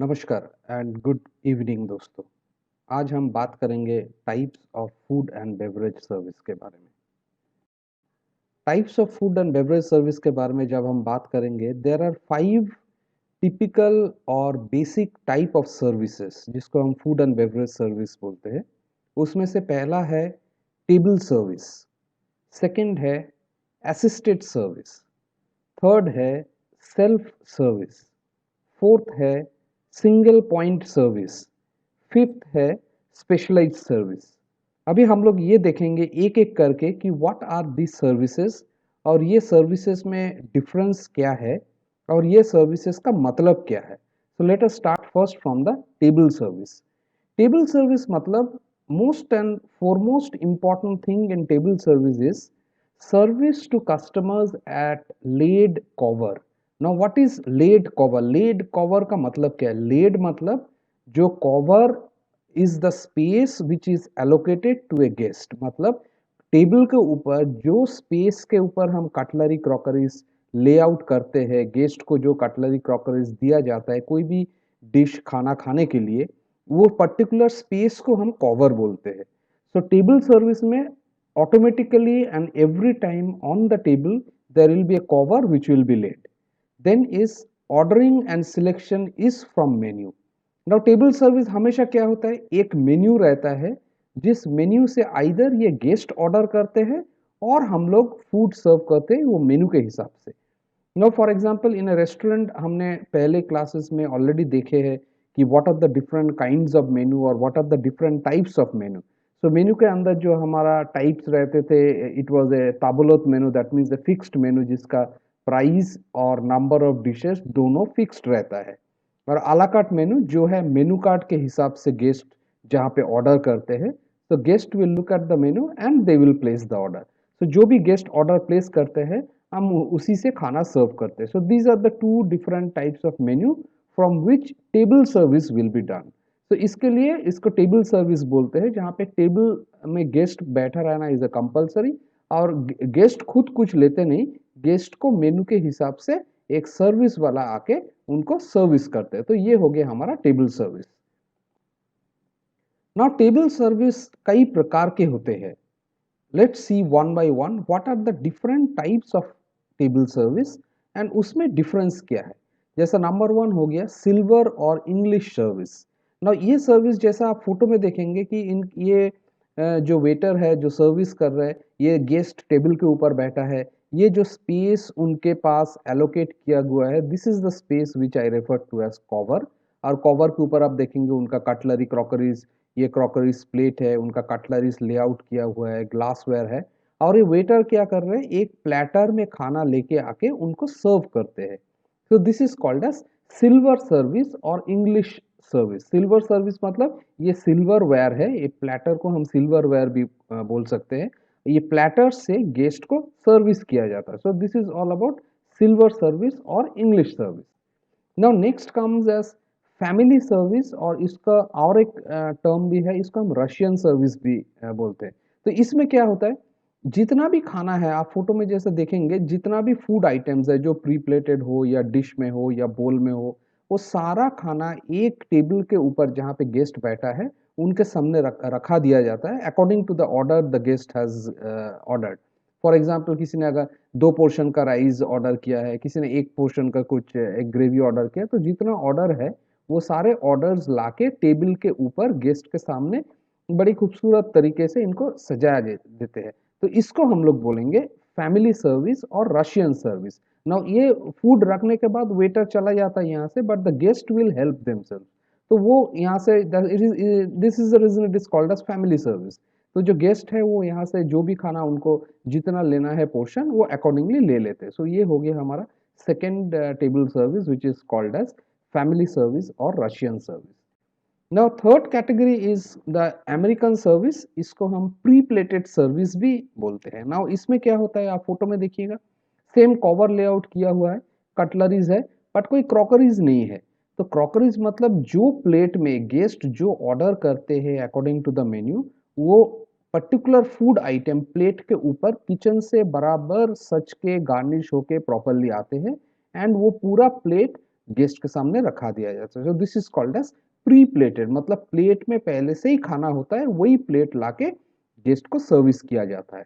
नमस्कार and good evening दोस्तों। आज हम बात करेंगे types of food and beverage service के बारे में। Types of food and beverage service के बारे में जब हम बात करेंगे, देयर आर 5 टिपिकल और बेसिक टाइप ऑफ सर्विसेज जिसको हम फूड एंड बेवरेज सर्विस बोलते हैं। उसमें से पहला है टेबल सर्विस, सेकंड है असिस्टेड सर्विस, थर्ड है सेल्फ सर्विस, फोर्थ है सिंगल पॉइंट सर्विस, फिफ्थ है स्पेशलाइज्ड सर्विस। अभी हम लोग ये देखेंगे एक एक करके कि व्हाट आर दिस सर्विसेज और ये सर्विसेज में डिफरेंस क्या है और ये सर्विसेज का मतलब क्या है। So let us start first from the table service. Table service मतलब most and foremost important thing in table service is service to customers at laid cover. Now what is laid cover? Laid cover का मतलब क्या है? Laid मतलब जो cover is the space which is allocated to a guest, मतलब table के ऊपर जो स्पेस के ऊपर हम कटलरी क्रॉकरीज ले आउट करते हैं, गेस्ट को जो कटलरी क्रॉकरीज दिया जाता है कोई भी डिश खाना खाने के लिए, वो पर्टिकुलर स्पेस को हम कवर बोलते हैं। सो टेबल सर्विस में automatically and every time on the table there will be a cover which will be laid. Then is ordering and selection is from menu. Now table service हमेशा क्या होता है, एक menu रहता है जिस menu से आइदर ये गेस्ट ऑर्डर करते हैं और हम लोग फूड सर्व करते हैं वो मेन्यू के हिसाब से। No for example in a restaurant हमने पहले क्लासेस में ऑलरेडी देखे हैं कि what are the different kinds of menu और what are the different types of menu. So menu के अंदर जो हमारा टाइप्स रहते थे, it was a table d'hote menu, that means a fixed menu जिसका प्राइस और नंबर ऑफ डिशेस दोनों फिक्स्ड रहता है। और आला कार्ट मेन्यू जो है मेन्यू कार्ड के हिसाब से गेस्ट जहाँ पे ऑर्डर करते हैं, तो guest will look at the menu and they will place the order. So जो भी गेस्ट ऑर्डर प्लेस करते हैं हम उसी से खाना सर्व करते हैं। So these are the two different types of menu from which table service will be done. तो इसके लिए इसको टेबल सर्विस बोलते हैं, जहाँ पे टेबल में गेस्ट बैठा रहना इज अ कंपल्सरी और गेस्ट खुद कुछ लेते नहीं, गेस्ट को मेन्यू के हिसाब से एक सर्विस वाला आके उनको सर्विस करते हैं। तो ये हो गया हमारा table service. Now table service कई प्रकार के होते हैं। Let's see one by one what are the different types of table service and उसमें डिफरेंस क्या है। जैसा नंबर वन हो गया सिल्वर और इंग्लिश सर्विस। ना ये सर्विस जैसा आप फोटो में देखेंगे कि इन ये जो वेटर है जो सर्विस कर रहा है, ये गेस्ट टेबल के ऊपर बैठा है, ये जो स्पेस उनके पास एलोकेट किया हुआ है, this is the space which I refer to as cover. और कवर के ऊपर आप देखेंगे उनका कटलरी क्रॉकरीज, ये क्रॉकरीज प्लेट है, उनका कटलरीज लेआउट किया हुआ है, ग्लासवेयर है। और ये वेटर क्या कर रहे हैं, एक प्लेटर में खाना लेके आके उनको सर्व करते हैं। So this is called as silver service और इंग्लिश सर्विस। सिल्वर सर्विस मतलब ये सिल्वर वेयर है, ये प्लेटर को हम सिल्वर वेयर भी बोल सकते हैं। ये प्लेटर से गेस्ट को सर्विस किया जाता है। So this is all about silver service और English service. Now next comes as family service, और इसका और एक टर्म भी है, इसको हम रशियन सर्विस भी बोलते हैं। तो इसमें क्या होता है, जितना भी खाना है आप फोटो में जैसे देखेंगे, जितना भी फूड आइटम्स है जो प्री प्लेटेड हो या डिश में हो या बोल में हो, वो सारा खाना एक टेबल के ऊपर जहाँ पे गेस्ट बैठा है उनके सामने रखा दिया जाता है according to the order the guest has ordered. For example किसी ने अगर 2 पोर्शन का राइस ऑर्डर किया है, किसी ने 1 पोर्शन का कुछ एक ग्रेवी ऑर्डर किया, तो जितना ऑर्डर है वो सारे ऑर्डर्स लाके टेबल के ऊपर गेस्ट के सामने बड़ी खूबसूरत तरीके से इनको सजाया देते हैं। तो इसको हम लोग बोलेंगे फैमिली सर्विस और रशियन सर्विस। नाउ ये फूड रखने के बाद वेटर चला जाता है यहाँ से, but the guest will help themselves. तो वो यहाँ से this is the reason it is called as family service. तो जो गेस्ट है वो यहाँ से जो भी खाना उनको जितना लेना है पोर्शन, वो अकॉर्डिंगली ले लेते हैं। सो ये हो गया हमारा second table service which is called as family service और Russian service. Now third category is the American service, इसको हम प्री प्लेटेड सर्विस भी बोलते हैं। नाउ इसमें क्या होता है, आप फोटो में देखिएगा, सेम कवर लेआउट किया हुआ है, कटलरीज है, बट कोई क्रॉकरीज नहीं है। तो क्रॉकरीज मतलब जो प्लेट में गेस्ट जो ऑर्डर करते हैं अकॉर्डिंग टू द मेन्यू, वो पर्टिकुलर फूड आइटम प्लेट के ऊपर किचन से बराबर सच के गार्निश होके प्रॉपरली आते हैं, एंड वो पूरा प्लेट गेस्ट के सामने रखा दिया जाता है। So this is called as pre plated, मतलब प्लेट में पहले से ही खाना होता है, वही प्लेट लाके गेस्ट को सर्विस किया जाता है।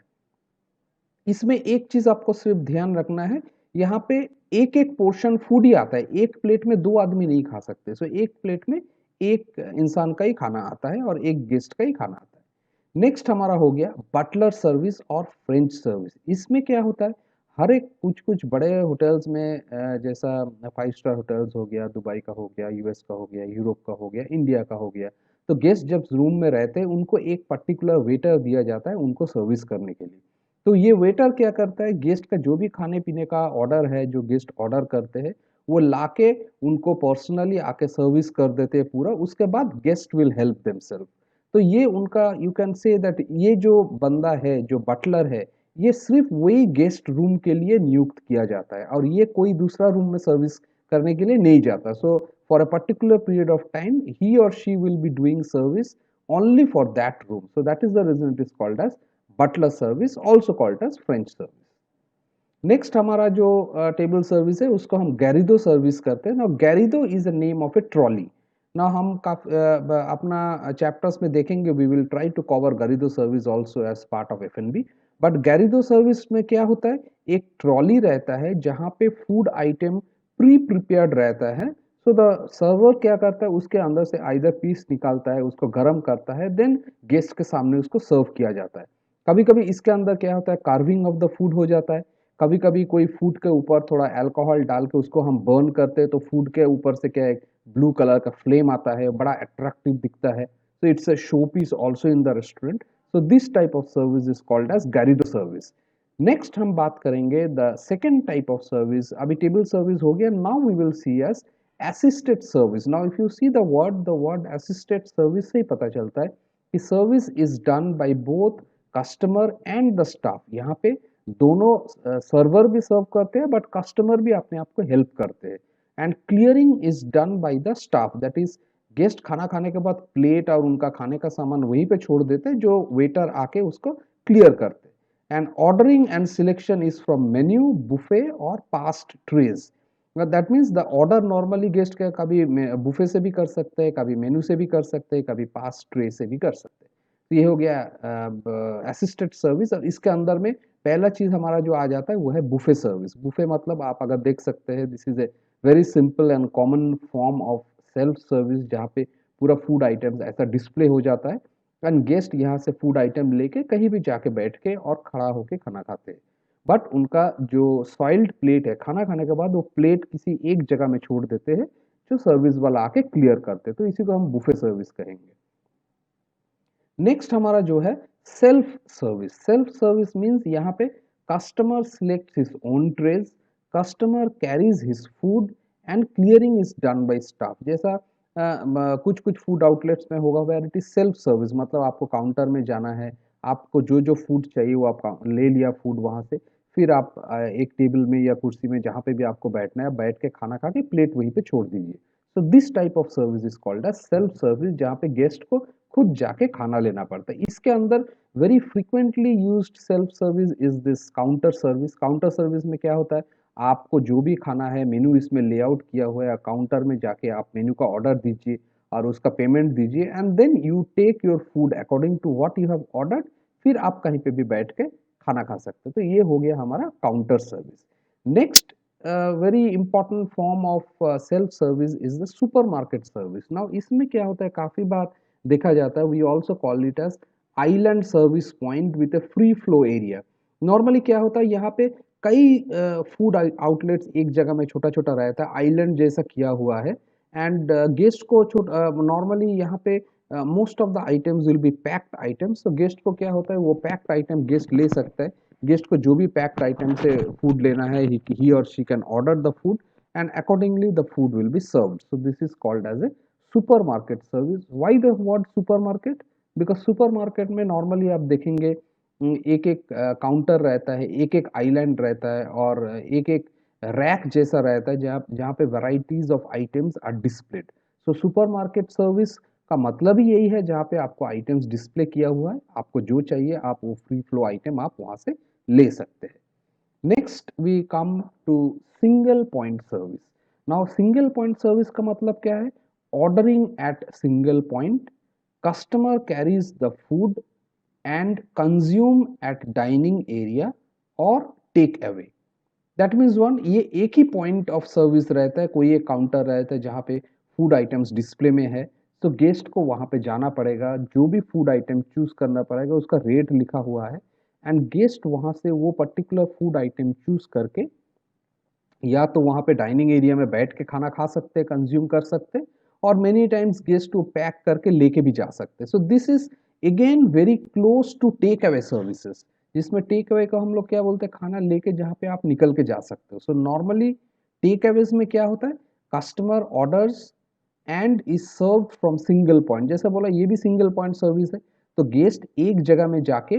इसमें एक चीज आपको सिर्फ ध्यान रखना है, यहाँ पे एक एक पोर्शन फूड ही आता है, एक प्लेट में दो आदमी नहीं खा सकते। सो एक प्लेट में एक इंसान का ही खाना आता है और एक गेस्ट का ही खाना आता है। नेक्स्ट हमारा हो गया बटलर सर्विस और फ्रेंच सर्विस। इसमें क्या होता है, हर एक कुछ कुछ बड़े होटल्स में जैसा 5 स्टार होटल्स हो गया, दुबई का हो गया, यूएस का हो गया, यूरोप का हो गया, इंडिया का हो गया, तो गेस्ट जब रूम में रहते हैं उनको एक पर्टिकुलर वेटर दिया जाता है उनको सर्विस करने के लिए। तो ये वेटर क्या करता है, गेस्ट का जो भी खाने पीने का ऑर्डर है, जो गेस्ट ऑर्डर करते हैं, वो लाके उनको पर्सनली आके सर्विस कर देते हैं पूरा। उसके बाद गेस्ट विल हेल्प देमसेल्फ। तो ये उनका, यू कैन से दैट ये जो बंदा है, जो बटलर है, ये सिर्फ वही गेस्ट रूम के लिए नियुक्त किया जाता है और ये कोई दूसरा रूम में सर्विस करने के लिए नहीं जाता। So for a particular period of time he और she will be doing service only for that room. So that is the reason it is called as butler service, also called as French service. Next हमारा जो table service है उसको हम Garrido service करते हैं। Now gueridon is a name of a trolley. Now हम अपना chapters में देखेंगे, we will try to cover gueridon service also as part of FNB. But gueridon service में क्या होता है, एक ट्रॉली रहता है जहाँ पे फूड आइटम प्री प्रिपेयर्ड रहता है। सो द सर्वर क्या करता है, उसके अंदर से आइदर पीस निकालता है, उसको गर्म करता है, देन गेस्ट के सामने उसको सर्व किया जाता है। कभी कभी इसके अंदर क्या होता है, कार्विंग ऑफ द फूड हो जाता है। कभी कभी कोई फूड के ऊपर थोड़ा अल्कोहल डाल के उसको हम बर्न करते हैं, तो फूड के ऊपर से क्या है, ब्लू कलर का फ्लेम आता है, बड़ा अट्रैक्टिव दिखता है। So it's a show piece also in the restaurant. So this type of service is called as gueridon service. Next हम बात करेंगे the second type of service. अभी टेबल सर्विस हो गया, now we will see as assisted service. Now if you see the word assisted service से ही पता चलता है कि service is done by both customer and the staff. यहाँ पे दोनों सर्वर भी सर्व करते हैं बट कस्टमर भी अपने आप को हेल्प करते हैं। And clearing is done by the staff, that is guest खाना खाने के बाद प्लेट और उनका खाने का सामान वहीं पे छोड़ देते हैं, जो वेटर आके उसको क्लियर करते हैं। And ordering and selection is from menu, buffet और passed trays. That means the order normally guest का कभी बुफे से भी कर सकते हैं, कभी मेनू से भी कर सकते हैं, कभी पास ट्रे से भी कर सकते हैं। तो ये हो गया असिस्टेड सर्विस। और इसके अंदर में पहला चीज हमारा जो आ जाता है वो है बुफे सर्विस। बुफे मतलब आप अगर देख सकते हैं, this is a very simple and common form of self service, जहाँ पे पूरा फूड आइटम्स ऐसा डिस्प्ले हो जाता है एंड गेस्ट यहाँ से फूड आइटम लेके कहीं भी जाके बैठ के और खड़ा होके खाना खाते हैं। बट उनका जो सॉइल्ड प्लेट है, खाना खाने के बाद वो प्लेट किसी एक जगह में छोड़ देते हैं, जो सर्विस वाला आके क्लियर करते हैं। तो इसी को हम बुफे सर्विस कहेंगे। नेक्स्ट हमारा जो है self service. Self service means यहाँ पे customer select his own trays, customer carries his food and clearing is done by staff. जैसा कुछ कुछ फूड आउटलेट्स में होगा where it is self service, मतलब आपको काउंटर में जाना है, आपको जो जो फूड चाहिए वो आप ले लिया फूड वहां से, फिर आप एक टेबल में या कुर्सी में जहाँ पे भी आपको बैठना है बैठ के खाना खा के प्लेट वहीं पे छोड़ दीजिए। So this type of service is called as self service, जहाँ पे गेस्ट को खुद जाके खाना लेना पड़ता है। इसके अंदर very frequently used self service is this counter service. Counter service में क्या होता है, आपको जो भी खाना है मेनू इसमें लेआउट किया हुआ है, काउंटर में जाके आप मेनू का ऑर्डर दीजिए और उसका पेमेंट दीजिए and then you take your food according to what you have ordered. फिर आप कहीं पे भी बैठ के खाना खा सकते हैं। तो ये हो गया हमारा counter service. Next very important form of self service is the supermarket service. Now इसमें क्या होता है, काफी बार देखा जाता है, we also call it as island service point with a free flow area. Normally क्या होता है, यहाँ पे कई फूड आउटलेट्स एक जगह में छोटा छोटा रहता है, आइलैंड जैसा किया हुआ है एंड गेस्ट को नॉर्मली यहाँ पे most of the items will be packed items. तो गेस्ट को क्या होता है, वो पैक्ड आइटम गेस्ट ले सकता है। गेस्ट को जो भी पैक्ड आइटम से फूड लेना है, ही और she can order the food and accordingly the food will be served. So this is called as a supermarket service. Why the word supermarket? Because supermarket में normally आप देखेंगे एक एक counter रहता है, एक एक आइलैंड रहता है और एक एक रैक जैसा रहता है, जहाँ जहाँ पे varieties of items are displayed. So supermarket service का मतलब ही यही है, जहाँ पे आपको आइटम्स डिस्प्ले किया हुआ है, आपको जो चाहिए आप वो फ्री फ्लो आइटम आप वहां से ले सकते हैं। Next we come to single point service. Now single point service का मतलब क्या है? Ordering at single point, customer carries the food and consume at dining area और take away. That means one, ये एक ही पॉइंट ऑफ सर्विस रहता है, कोई एक काउंटर रहता है जहाँ पे फूड आइटम्स डिस्प्ले में है, तो गेस्ट को वहाँ पे जाना पड़ेगा, जो भी फूड आइटम चूज करना पड़ेगा, उसका रेट लिखा हुआ है, एंड गेस्ट वहाँ से वो पर्टिकुलर फूड आइटम चूज करके या तो वहाँ पे डाइनिंग एरिया में बैठ के खाना खा सकते हैं, कंज्यूम कर सकते हैं, और मेनी टाइम्स गेस्ट को पैक करके लेके भी जा सकते हैं। So this is again very close to take away services, जिसमें टेक अवे का हम लोग क्या बोलते हैं, खाना लेके जहाँ पे आप निकल के जा सकते हो। सो नॉर्मली टेक अवेज में क्या होता है, customer orders and is serve from single point, जैसे बोला ये भी सिंगल पॉइंट सर्विस है, तो गेस्ट एक जगह में जाके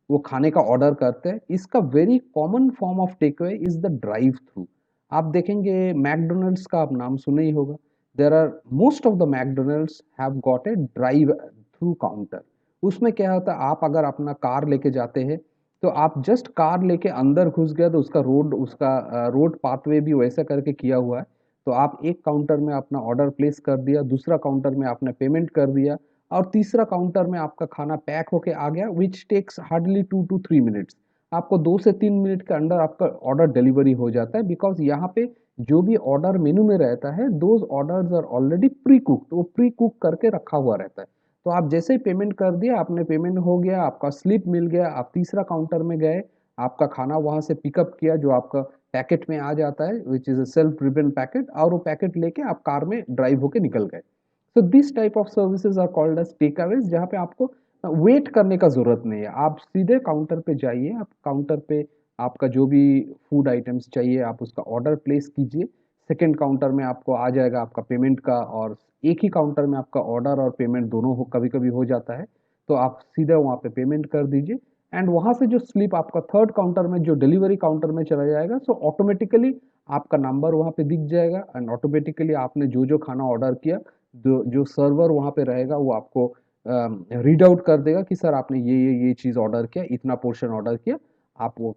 वो खाने का ऑर्डर करते हैं। इसका very common form of take away is the drive through. आप देखेंगे मैकडोनल्ड्स का आप नाम सुना ही होगा, there are most of the McDonald's have got a drive through counter. उसमें क्या होता है, आप अगर अपना कार लेके जाते हैं तो आप जस्ट कार लेके अंदर घुस गया, तो उसका रोड पाथवे भी वैसा करके किया हुआ है, तो आप एक काउंटर में अपना ऑर्डर प्लेस कर दिया, दूसरा काउंटर में आपने पेमेंट कर दिया, और तीसरा काउंटर में आपका खाना पैक होके आ गया, which takes hardly 2 to 3 minutes. आपको 2 से 3 मिनट के अंदर आपका ऑर्डर डिलीवरी हो जाता है, बिकॉज यहाँ पे जो भी ऑर्डर मेनू में रहता है, those orders are already pre cooked, वो प्री कुक करके रखा हुआ रहता है। तो आप जैसे ही पेमेंट कर दिया, आपने पेमेंट हो गया, आपका स्लिप मिल गया, आप तीसरा काउंटर में गए, आपका खाना वहां से पिकअप किया, जो आपका पैकेट में आ जाता है, which is a self driven packet, और वो पैकेट लेके आप कार में ड्राइव होके निकल गए। So this type of services are called as take aways, जहाँ पे आपको वेट करने का जरूरत नहीं है, आप सीधे काउंटर पे जाइए, आप काउंटर पे आपका जो भी फूड आइटम्स चाहिए आप उसका ऑर्डर प्लेस कीजिए, सेकेंड काउंटर में आपको आ जाएगा आपका पेमेंट का, और एक ही काउंटर में आपका ऑर्डर और पेमेंट दोनों हो, कभी कभी हो जाता है, तो आप सीधे वहाँ पे पेमेंट कर दीजिए, एंड वहाँ से जो स्लिप आपका थर्ड काउंटर में, जो डिलीवरी काउंटर में चला जाएगा, सो ऑटोमेटिकली आपका नंबर वहाँ पे दिख जाएगा, एंड ऑटोमेटिकली आपने जो जो खाना ऑर्डर किया, जो सर्वर वहाँ पे रहेगा वो आपको रीड आउट कर देगा कि सर आपने ये चीज़ ऑर्डर किया, इतना पोर्शन ऑर्डर किया, आप वो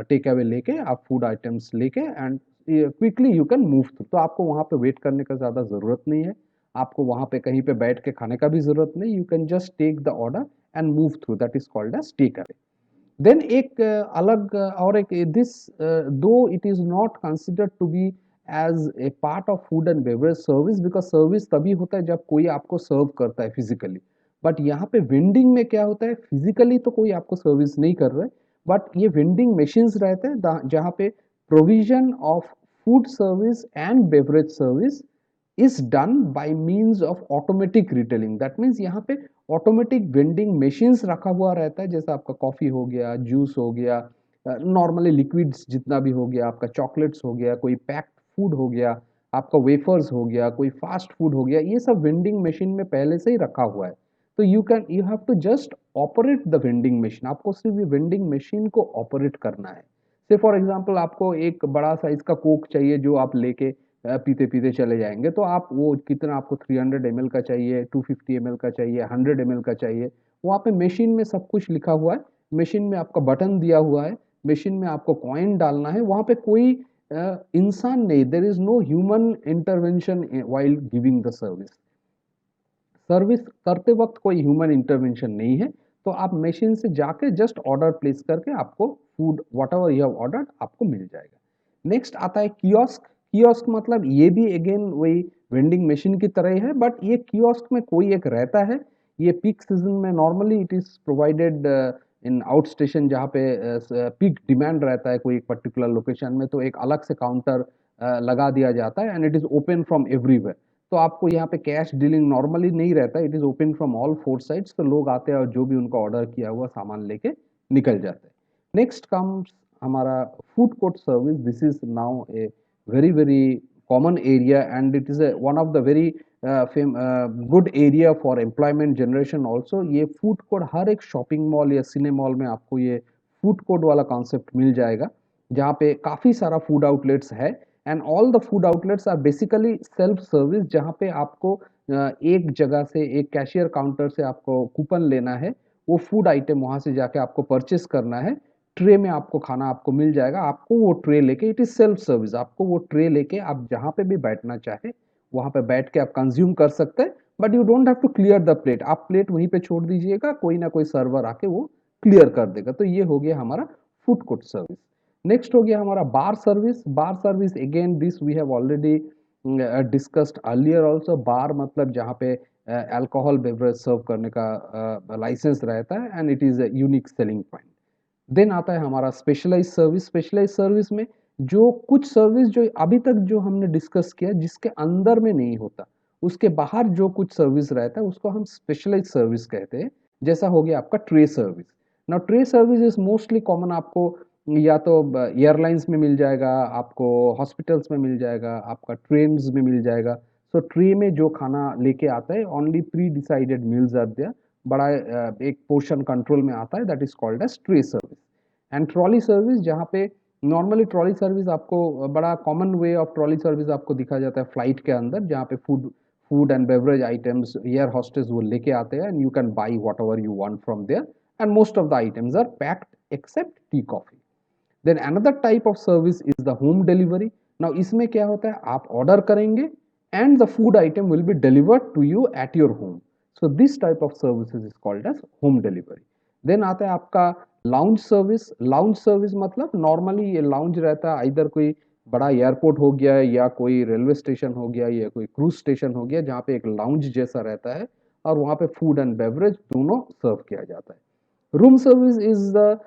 टेक अवे लेके, आप फूड आइटम्स लेके, and quickly you can move through. तो आपको वहाँ पे वेट करने का ज़्यादा ज़रूरत नहीं है, आपको वहाँ पे कहीं पे बैठ के खाने का भी ज़रूरत नहीं, you can just take the order and move through, that is called as take away. Then एक अलग और एक this, though it is not considered to be as a part of food and beverage service, because service तभी होता है जब कोई आपको सर्व करता है फिजिकली, बट यहाँ पे वेंडिंग में क्या होता है, फिजिकली तो कोई आपको सर्विस नहीं कर रहा है, बट ये वेंडिंग मशीन्स रहते हैं जहाँ पे provision of food service and beverage service is done by means of automatic retailing. That means यहाँ पे ऑटोमेटिक वेंडिंग मशीन्स रखा हुआ रहता है, जैसे आपका कॉफी हो गया, जूस हो गया, नॉर्मली लिक्विड्स जितना भी हो गया, आपका चॉकलेट्स हो गया, कोई पैक्ड फूड हो गया, आपका वेफर्स हो गया, कोई फास्ट फूड हो गया, ये सब वेंडिंग मशीन में पहले से ही रखा हुआ है। तो you have to just operate the vending machine, आपको सिर्फ ये वेंडिंग मशीन को ऑपरेट करना है। से फॉर एग्जाम्पल आपको एक बड़ा साइज का कोक चाहिए, जो आप लेके पीते पीते चले जाएंगे, तो आप वो कितना, आपको 300 ml का चाहिए, 250 ml का चाहिए, 100 ml का चाहिए, वहाँ पे मशीन में सब कुछ लिखा हुआ है, मशीन में आपका बटन दिया हुआ है, मशीन में आपको कॉइन डालना है, वहाँ पे कोई इंसान नहीं, there is no human intervention while giving the service. Service करते वक्त कोई ह्यूमन इंटरवेंशन नहीं है, तो आप मशीन से जाके जस्ट ऑर्डर प्लेस करके आपको food what ever you have ordered आपको मिल जाएगा। नेक्स्ट आता है कियोस्क। कियोस्क मतलब ये भी अगेन वही वेंडिंग मशीन की तरह ही है, बट ये कियोस्क में कोई एक रहता है, ये पीक सीजन में normally it is provided in out station, जहाँ पे पीक डिमांड रहता है कोई एक पर्टिकुलर लोकेशन में, तो एक अलग से काउंटर लगा दिया जाता है, and it is open from everywhere. तो आपको यहाँ पे कैश डीलिंग नॉर्मली नहीं रहता, it is open from all four sides, तो लोग आते हैं और जो भी उनका ऑर्डर किया हुआ सामान लेके निकल जाते हैं। नेक्स्ट कम्स हमारा food court service. This is now a very very common area, and it is one of the very good area for employment generation also. ये फूड कोर्ट हर एक शॉपिंग मॉल या सिने मॉल में आपको ये food court वाला concept मिल जाएगा, जहाँ पे काफ़ी सारा फूड आउटलेट्स है, and all the food outlets are basically self service, जहाँ पे आपको एक जगह से, एक कैशियर काउंटर से आपको कूपन लेना है, वो फूड आइटम वहाँ से जाके आपको परचेस करना है, ट्रे में आपको खाना आपको मिल जाएगा, आपको वो ट्रे लेके, इट इज सेल्फ सर्विस, आपको वो ट्रे लेके आप जहाँ पे भी बैठना चाहे वहाँ पे बैठ के आप कंज्यूम कर सकते हैं, but you don't have to clear the plate, आप प्लेट वहीं पे छोड़ दीजिएगा, कोई ना कोई सर्वर आके वो क्लियर कर देगा। तो ये हो गया हमारा फूड कोर्ट सर्विस। नेक्स्ट हो गया हमारा bar service. Bar service again this we have already discussed earlier also. Bar मतलब जहाँ पे अल्कोहल बेवरेज सर्व करने का लाइसेंस रहता है and it is a unique selling point. Then आता है हमारा स्पेशलाइज सर्विस। स्पेशलाइज सर्विस में जो कुछ सर्विस जो अभी तक जो हमने डिस्कस किया जिसके अंदर में नहीं होता, उसके बाहर जो कुछ सर्विस रहता है उसको हम स्पेशलाइज सर्विस कहते हैं। जैसा हो गया आपका tray service. Now tray service is mostly common, आपको या तो एयरलाइंस में मिल जाएगा, आपको हॉस्पिटल्स में मिल जाएगा, आपका ट्रेन्स में मिल जाएगा। सो ट्रे में जो खाना लेके आता है, only pre decided meals are there, बड़ा एक पोर्शन कंट्रोल में आता है, that is called as tray service. And trolley service, जहाँ पे नॉर्मली ट्रॉली सर्विस आपको बड़ा common way of trolley service आपको दिखा जाता है फ्लाइट के अंदर, जहाँ पे food and beverage items air hostess वो लेके आते हैं and you can buy whatever you want from there and most of the items are packed except tea coffee. Then another type of service is the home delivery. Now इसमें क्या होता है, आप order करेंगे and the food item will be delivered to you at your home. So this type of services is called as home delivery. Then आता है आपका lounge service. Lounge service मतलब नॉर्मली ये लाउंज रहता है, इधर कोई बड़ा एयरपोर्ट हो गया या कोई रेलवे स्टेशन हो गया या कोई क्रूज स्टेशन हो गया, जहाँ पे एक लाउंज जैसा रहता है और वहाँ पे फूड एंड बेवरेज दोनों सर्व किया जाता है। Room service is the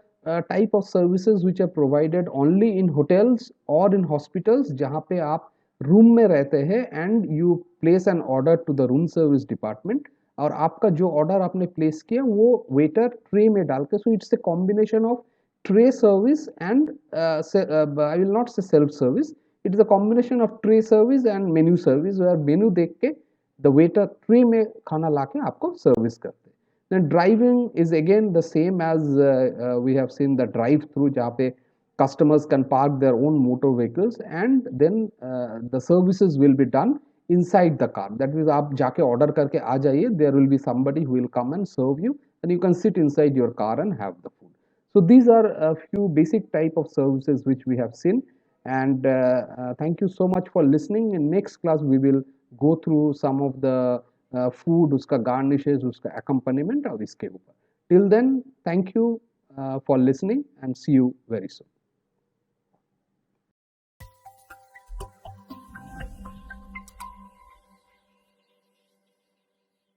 type of services which are provided only in hotels or in hospitals, जहाँ पे आप रूम में रहते हैं and you place an order to the room service department, और आपका जो ऑर्डर आपने प्लेस किया वो वेटर ट्रे में डाल के, so it's a combination of tray service and I will not say self service, it is a combination of tray service and menu service, menu देख के द वेटर ट्रे में खाना लाके आपको सर्विस करते हैं। Then driving is again the same as we have seen the drive through, जहाँ पे customers can park their own motor vehicles and then the services will be done inside the car. That means आप जाके order करके आ जाइए, there will be somebody who will come and serve you and you can sit inside your car and have the food. So these are a few basic type of services which we have seen, and thank you so much for listening. In next class we will go through some of the food, उसका garnishes, उसका accompaniment और इसके ऊपर। Till then thank you for listening and see you very soon.